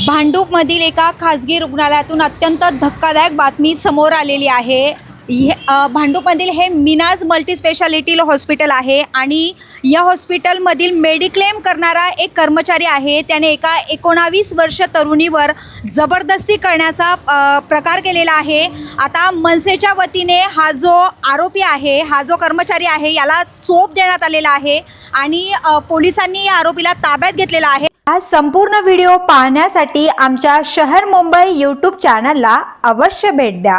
भांडूपमधील एका खाजगी रुग्णालयातून अत्यंत धक्कादायक बातमी समोर आलेली आहे। भांडूपमधील हे मिनाज मल्टीस्पेशालिटी हॉस्पिटल आहे आणि या हॉस्पिटलमधील मेडिक्लेम करणारा एक कर्मचारी आहे। त्याने एका 19 वर्ष तरुणीवर जबरदस्ती करण्याचा प्रकार केलेला आहे। आता मनसेच्या वतीने हा जो आरोपी आहे, हा जो कर्मचारी आहे, याला चोप देण्यात आलेला आहे आणि पोलिसांनी या आरोपीला ताब्यात घेतलेला आहे। हा संपूर्ण व्हिडिओ पाहण्यासाठी आमच्या शहर मुंबई YouTube चॅनलला अवश्य भेट द्या।